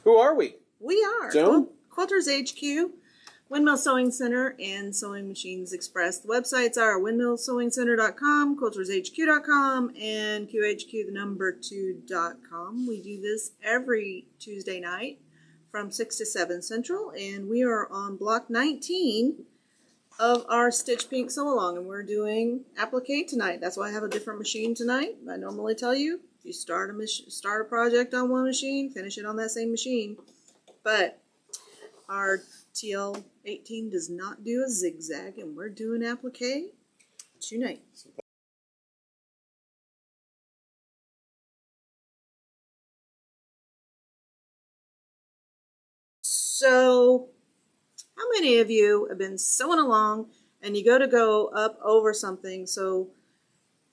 Who are we? We are Joan? Quilters HQ, Windmill Sewing Center, and Sewing Machines Express. The websites are windmillsewingcenter.com, quiltershq.com, and QHQ2.com. We do this every Tuesday night from 6 to 7 Central, and we are on block 19 of our Stitch Pink Sew Along, and we're doing applique tonight. That's why I have a different machine tonight. I normally tell you, if you start a project on one machine, finish it on that same machine. But our TL18 does not do a zigzag, and we're doing applique tonight. So, how many of you have been sewing along and you go up over something? So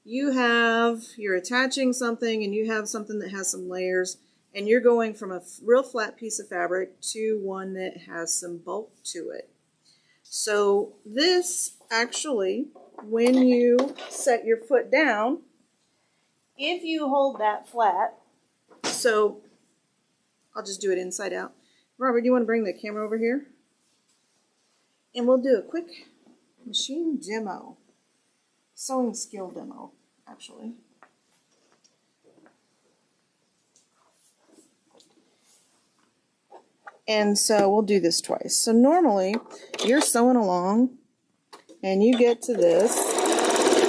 you're attaching something and you have something that has some layers, and you're going from a real flat piece of fabric to one that has some bulk to it. So this actually, when you set your foot down, if you hold that flat, so I'll just do it inside out. Robert, do you want to bring the camera over here? And we'll do a quick machine demo, sewing skill demo, actually. And so we'll do this twice. So normally you're sewing along and you get to this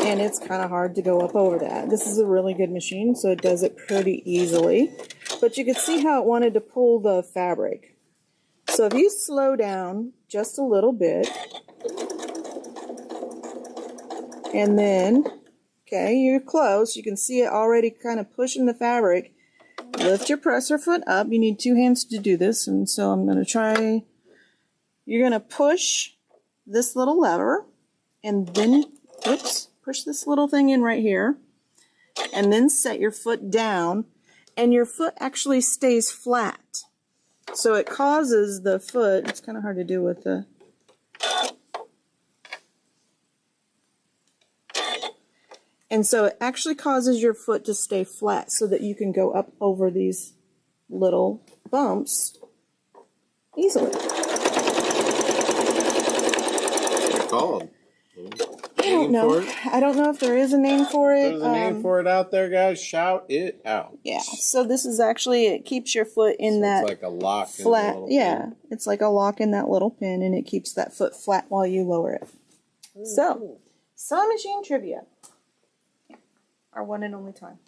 and it's kind of hard to go up over that. This is a really good machine, so it does it pretty easily. But you can see how it wanted to pull the fabric. So if you slow down just a little bit, and then, okay, you're close. You can see it already kind of pushing the fabric. Lift your presser foot up. You need 2 hands to do this, and so I'm going to try. You're going to push this little lever, and then, oops, push this little thing in right here, and then set your foot down, and your foot actually stays flat. So it causes the foot, it's kind of hard to do with the, and so it actually causes your foot to stay flat so that you can go up over these little bumps easily. What's it called? I don't know. I don't know if there is a name for it. There's a name for it out there, guys. Shout it out. Yeah. So this is actually, it keeps your foot in that. It's like a lock flat. in the little pin. It's like a lock in that little pin, and it keeps that foot flat while you lower it. So, cool. Sewing machine trivia. Our one and only time.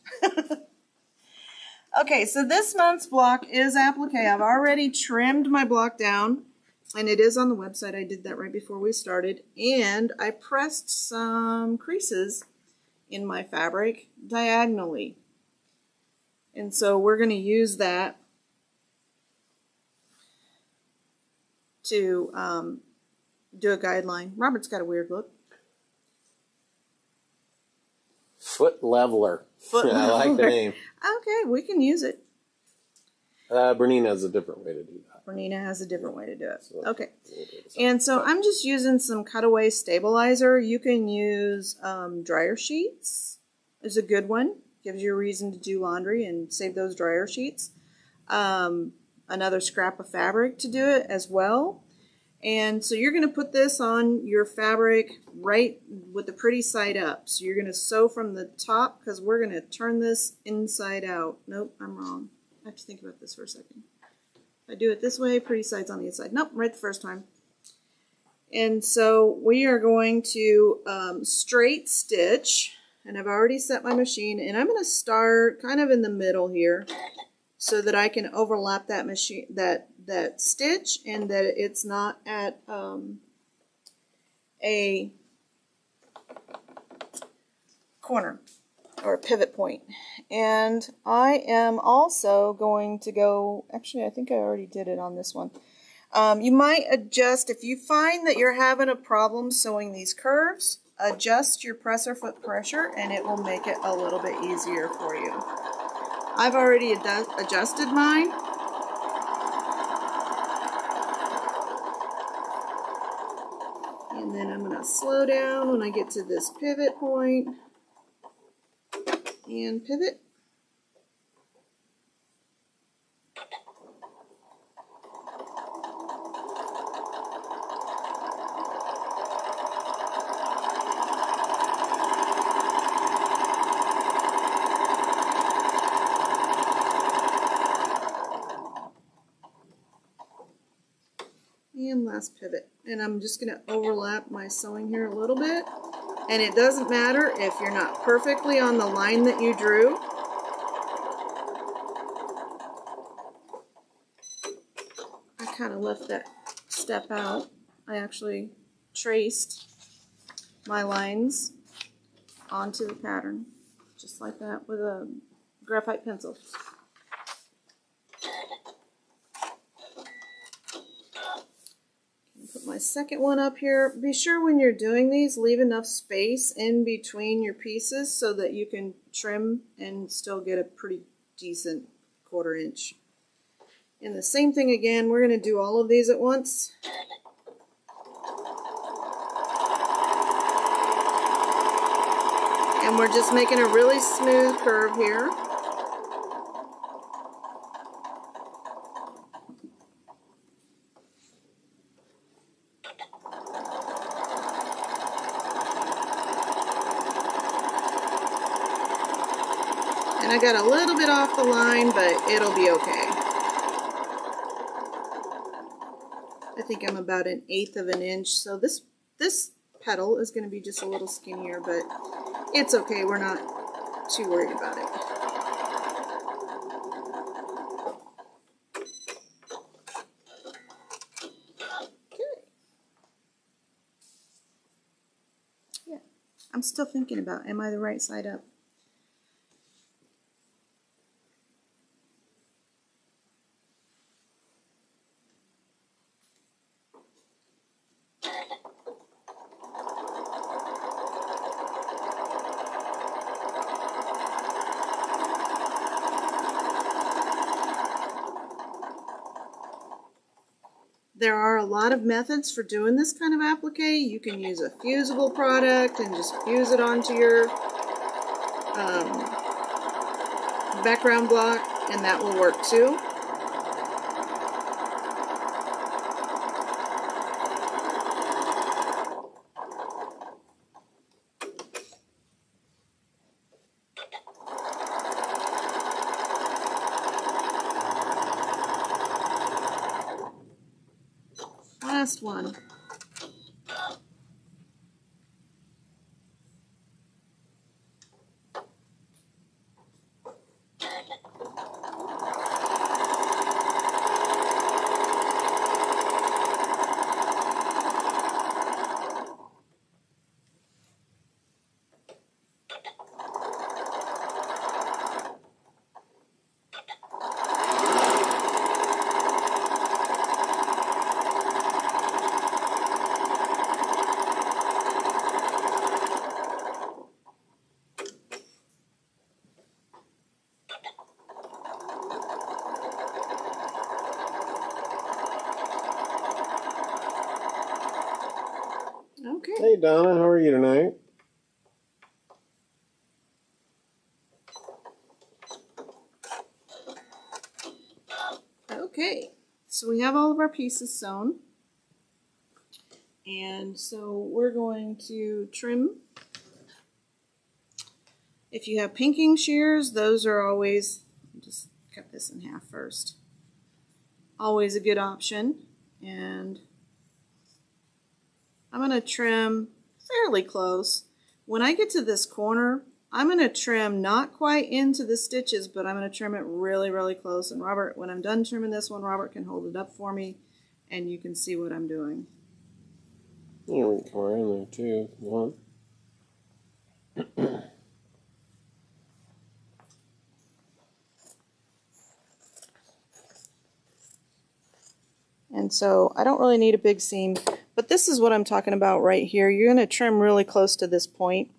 Okay, so this month's block is applique. I've already trimmed my block down, and it is on the website. I did that right before we started, and I pressed some creases in my fabric diagonally. And so we're going to use that to do a guideline. Robert's got a weird look. Foot leveler. I like the name. Okay, we can use it. Bernina has a different way to do that. Bernina has a different way to do it. Okay. And so I'm just using some cutaway stabilizer. You can use dryer sheets. Is a good one. Gives you a reason to do laundry and save those dryer sheets. Another scrap of fabric to do it as well. And so you're going to put this on your fabric right with the pretty side up. So you're going to sew from the top, because we're going to turn this inside out. Nope, I'm wrong. I have to think about this for a second. If I do it this way, pretty side's on the inside. Nope, right the first time. And so we are going to straight stitch. And I've already set my machine. And I'm going to start kind of in the middle here, so that I can overlap that machine, that stitch, and that it's not at a corner or a pivot point. And I am also going to go, actually I think I already did it on this one. You might adjust, if you find that you're having a problem sewing these curves, adjust your presser foot pressure and it will make it a little bit easier for you. I've already adjusted mine. And then I'm going to slow down when I get to this pivot point. And pivot. last pivot. And I'm just going to overlap my sewing here a little bit. And it doesn't matter if you're not perfectly on the line that you drew. I kind of left that step out. I actually traced my lines onto the pattern, just like that with a graphite pencil. Put my second one up here. Be sure when you're doing these, leave enough space in between your pieces so that you can trim and still get a pretty decent 1/4 inch. And the same thing again, we're going to do all of these at once. And we're just making a really smooth curve here. And I got a little bit off the line, but it'll be okay. I think I'm about 1/8 of an inch, so this petal is going to be just a little skinnier, but it's okay. We're not too worried about it. Okay. Yeah, I'm still thinking about, am I the right side up? There are a lot of methods for doing this kind of applique. You can use a fusible product and just fuse it onto your background block, and that will work too. Last one. Okay. Hey Donna, how are you tonight? Okay, so we have all of our pieces sewn. And so we're going to trim. If you have pinking shears, those are always, just cut this in half first. Always a good option. And I'm going to trim fairly close. When I get to this corner, I'm going to trim not quite into the stitches, but I'm going to trim it really, really close. And Robert, when I'm done trimming this one, Robert can hold it up for me and you can see what I'm doing. Yeah, we can come around there too if you want. And so I don't really need a big seam, but this is what I'm talking about right here. You're going to trim really close to this point,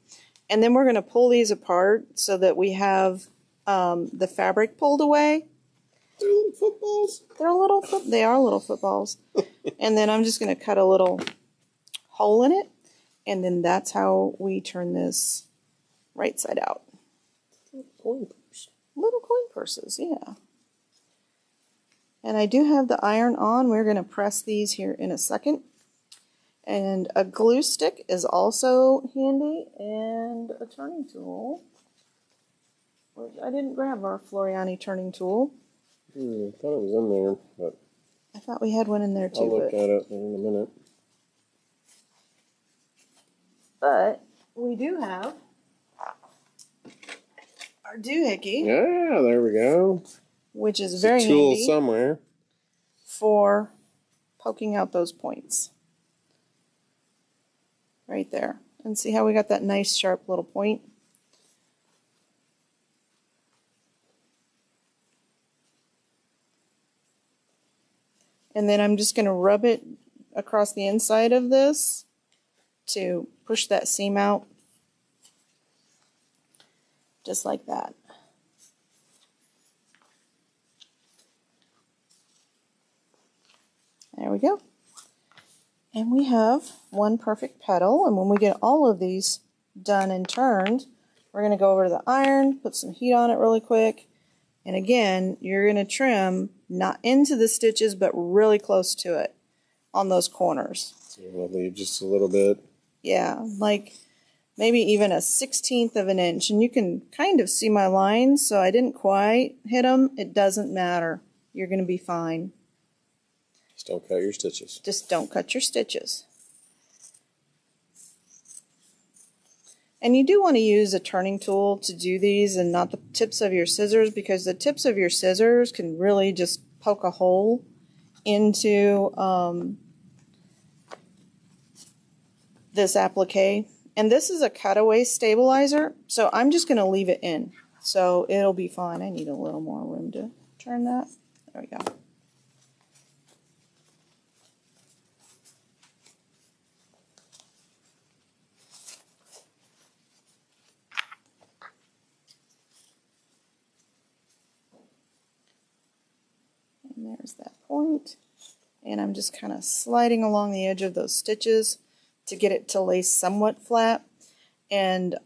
and then we're going to pull these apart so that we have the fabric pulled away. They're little footballs. They are little footballs. And then I'm just going to cut a little hole in it, and then that's how we turn this right side out. Coin purse. Little coin purses, yeah. And I do have the iron on. We're going to press these here in a second. And a glue stick is also handy, and a turning tool. I didn't grab our Floriani turning tool. I thought it was in there, but I thought we had one in there too. I'll look at it in a minute. But we do have our doohickey. Yeah, there we go. Which is It's very a tool handy somewhere. for poking out those points. Right there. And see how we got that nice sharp little point? And then I'm just going to rub it across the inside of this to push that seam out. Just like that. There we go. And we have one perfect petal. And when we get all of these done and turned, we're going to go over to the iron, put some heat on it really quick. And again, you're going to trim not into the stitches, but really close to it on those corners. So we'll leave just a little bit. Yeah, like maybe even a 1/16 of an inch. And you can kind of see my lines, so I didn't quite hit them. It doesn't matter. You're going to be fine. Just don't cut your stitches. Just don't cut your stitches. And you do want to use a turning tool to do these and not the tips of your scissors, because the tips of your scissors can really just poke a hole into this applique. And this is a cutaway stabilizer, so I'm just going to leave it in. So it'll be fine. I need a little more room to turn that. There we go. And there's that point. And I'm just kind of sliding along the edge of those stitches to get it to lay somewhat flat. And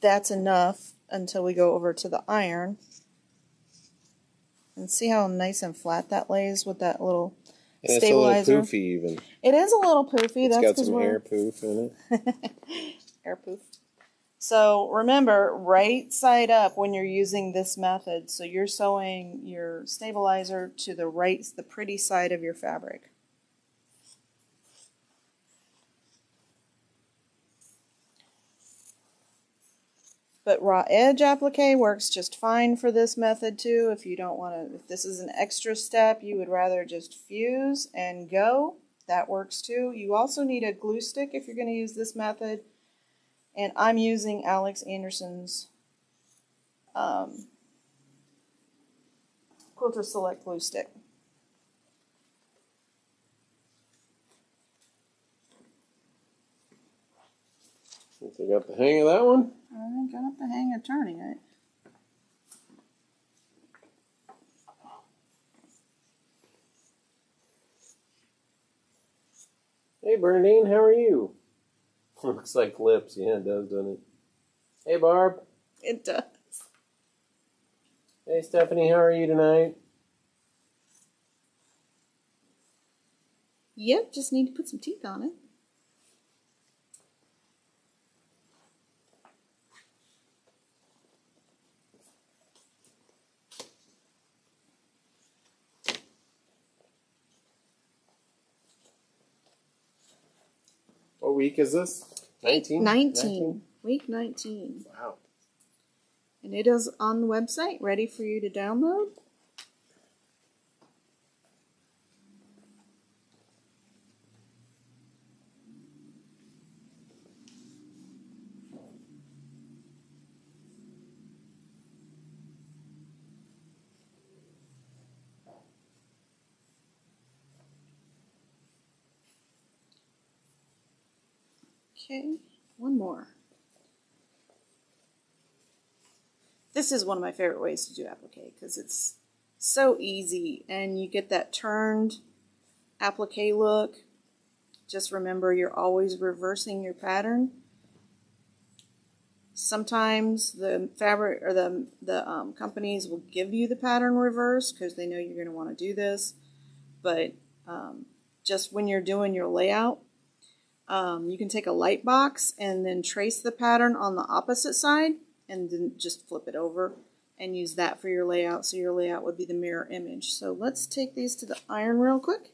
that's enough until we go over to the iron. And see how nice and flat that lays with that little And stabilizer. it's a little poofy even. It is a little poofy. It's That's got some air poof in it. Air poof. So remember, right side up when you're using this method. So you're sewing your stabilizer to the right, the pretty side of your fabric. But raw edge applique works just fine for this method too. If you don't want to, if this is an extra step, you would rather just fuse and go. That works too. You also need a glue stick if you're going to use this method. And I'm using Alex Anderson's Quilter Select glue stick. Think you got the hang of that one? I got the hang of turning it. Hey Bernadine, how are you? Looks like lips. Yeah, it does, doesn't it? Hey Barb. It does. Hey Stephanie, how are you tonight? Yep, just need to put some teeth on it. What week is this? 19? 19. Week 19. Wow. And it is on the website, ready for you to download. Okay, one more. This is one of my favorite ways to do applique because it's so easy and you get that turned applique look. Just remember, you're always reversing your pattern. Sometimes the fabric or the companies will give you the pattern reverse because they know you're going to want to do this. But just when you're doing your layout, you can take a light box and then trace the pattern on the opposite side and then just flip it over. and use that for your layout. So your layout would be the mirror image. So let's take these to the iron real quick.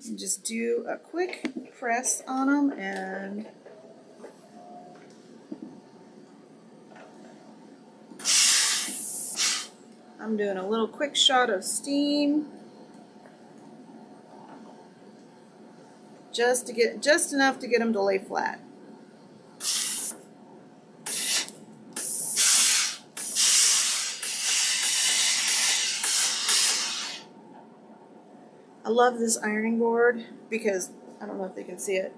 And just do a quick press on them, and I'm doing a little quick shot of steam just enough to get them to lay flat. I love this ironing board because I don't know if they can see it.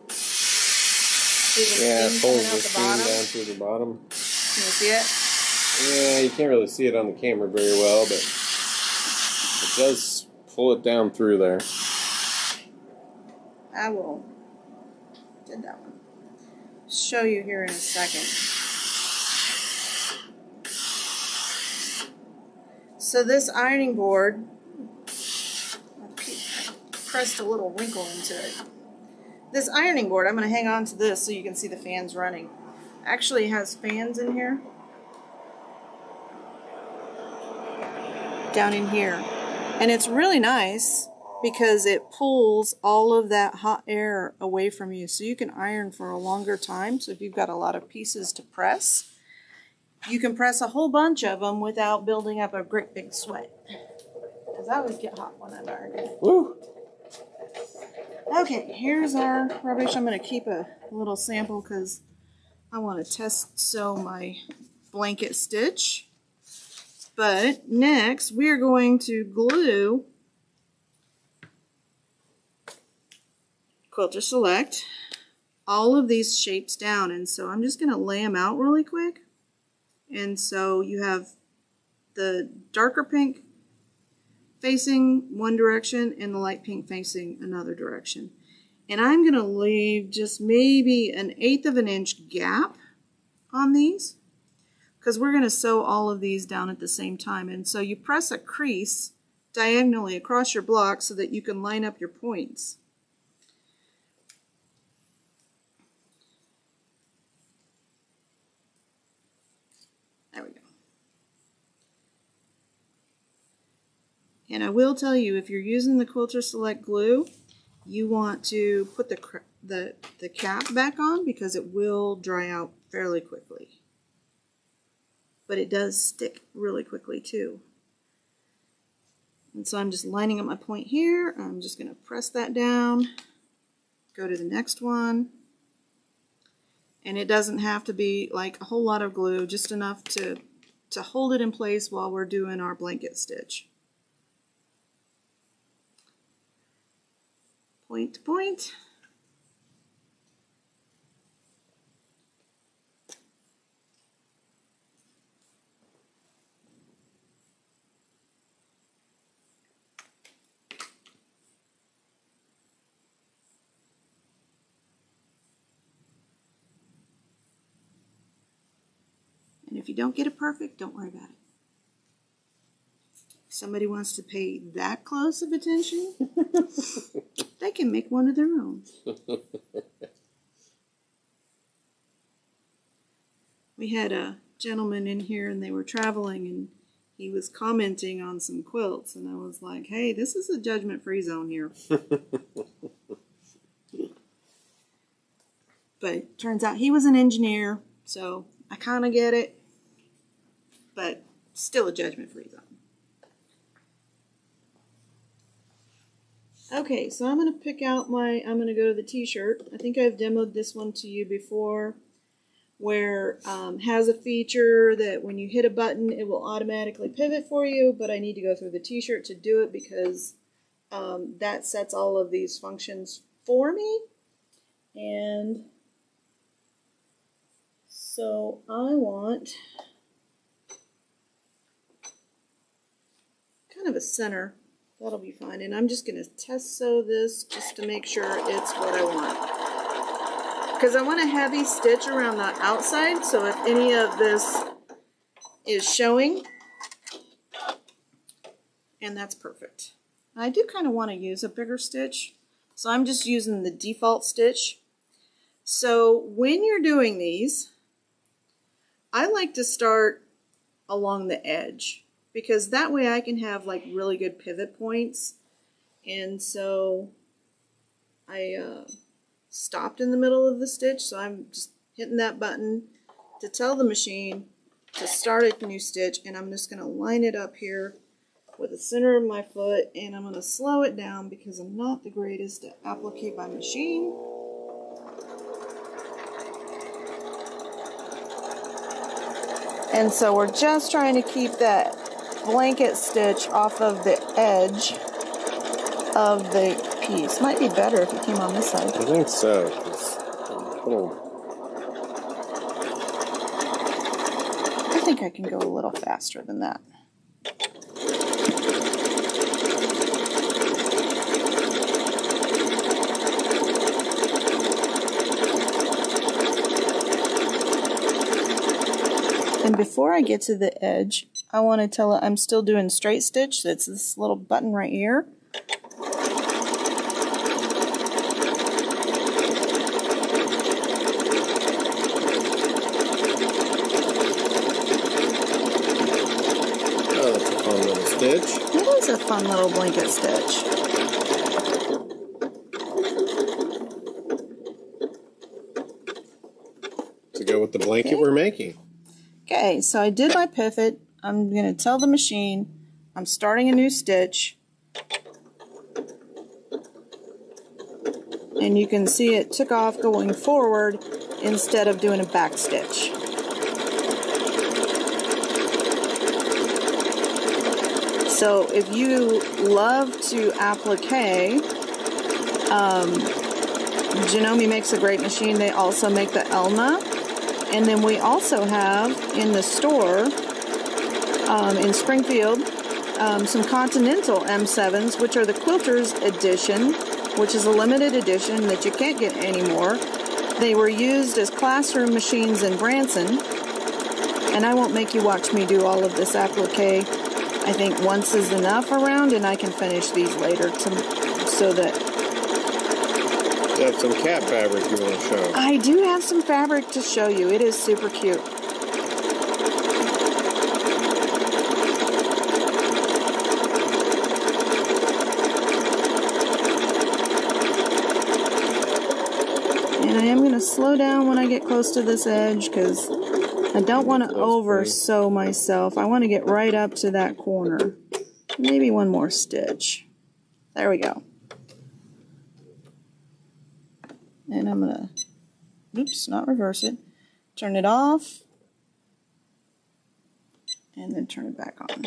Yeah, it pulls the steam down through the bottom. Can you see it? Yeah, you can't really see it on the camera very well, but it does pull it down through there. I will did that one. Show you here in a second. So this ironing board, I pressed a little wrinkle into it. This ironing board, I'm going to hang on to this so you can see the fans running. Actually has fans in here. Down in here. And it's really nice because it pulls all of that hot air away from you so you can iron for a longer time. So if you've got a lot of pieces to press, you can press a whole bunch of them without building up a great big sweat. Because I always get hot when I'm ironing. Woo! Okay, here's our rubbish. I'm going to keep a little sample because I want to test sew my blanket stitch. But next, we are going to glue Quilter Select all of these shapes down. And so I'm just going to lay them out really quick. And so you have the darker pink facing one direction and the light pink facing another direction. And I'm going to leave just maybe 1/8 of an inch gap on these because we're going to sew all of these down at the same time. And so you press a crease diagonally across your block so that you can line up your points. There we go. And I will tell you, if you're using the Quilter Select glue, you want to put the cap back on because it will dry out fairly quickly. But it does stick really quickly too. And so I'm just lining up my point here. I'm just going to press that down, go to the next one. And it doesn't have to be like a whole lot of glue, just enough to hold it in place while we're doing our blanket stitch. Point to point. And if you don't get it perfect, don't worry about it. If somebody wants to pay that close of attention, they can make one of their own. We had a gentleman in here and they were traveling and he was commenting on some quilts and I was like, hey, this is a judgment-free zone here. But it turns out he was an engineer, so I kind of get it, but still a judgment-free zone. Okay, so I'm going to pick out I'm going to go to the t-shirt. I think I've demoed this one to you before, where has a feature that when you hit a button, it will automatically pivot for you, but I need to go through the t-shirt to do it because that sets all of these functions for me. And so I want kind of a center. That'll be fine. And I'm just going to test sew this just to make sure it's what I want. Because I want a heavy stitch around the outside, so if any of this is showing, and that's perfect. I do kind of want to use a bigger stitch, So I'm just using the default stitch. So when you're doing these, I like to start along the edge because that way I can have like really good pivot points. And so I stopped in the middle of the stitch, so I'm just hitting that button to tell the machine to start a new stitch, and I'm just going to line it up here with the center of my foot, and I'm going to slow it down because I'm not the greatest at applique by machine. And so we're just trying to keep that blanket stitch off of the edge of the piece. Might be better if it came on this side. I think so. I think I can go a little faster than that. And before I get to the edge, I want to tell it I'm still doing straight stitch. That's this little button right here. Oh, that's a fun little stitch. It is a fun little blanket stitch. To go with the blanket we're making. Okay, so I did my pivot. I'm going to tell the machine I'm starting a new stitch. And you can see it took off going forward instead of doing a back stitch. So if you love to applique, Janome makes a great machine. They also make the Elna. And then we also have in the store in Springfield some Continental M7s, which are the Quilters edition, which is a limited edition that you can't get anymore. They were used as classroom machines in Branson. And I won't make you watch me do all of this applique. I think once is enough around, and I can finish these later so that... You have some cat fabric you want to show. I do have some fabric to show you. It is super cute. And I am going to slow down when I get close to this edge because I don't want to over sew myself. I want to get right up to that corner. Maybe one more stitch. There we go. And I'm going to, oops, not reverse it, turn it off, and then turn it back on.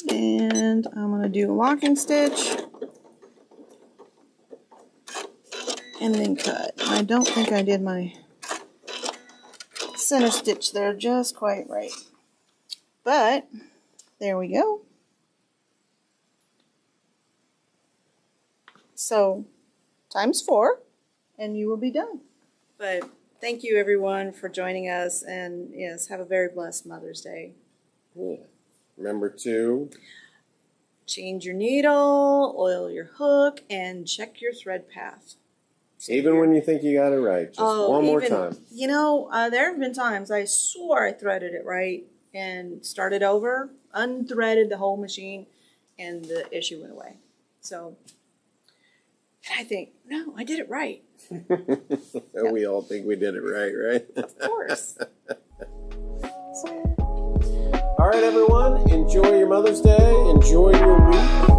And I'm going to do a locking stitch and then cut. I don't think I did my center stitch there just quite right. But there we go. So times 4 and you will be done. But thank you everyone for joining us, and yes, have a very blessed Mother's Day. Yeah. Remember to change your needle, oil your hook, and check your thread path. Even when you think you got it right, just one more time. You know, there have been times I swore I threaded it right and started over, unthreaded the whole machine, and the issue went away. So I think, no, I did it right. Yeah. We all think we did it right, right? Of course. All right, everyone, enjoy your Mother's Day, enjoy your week.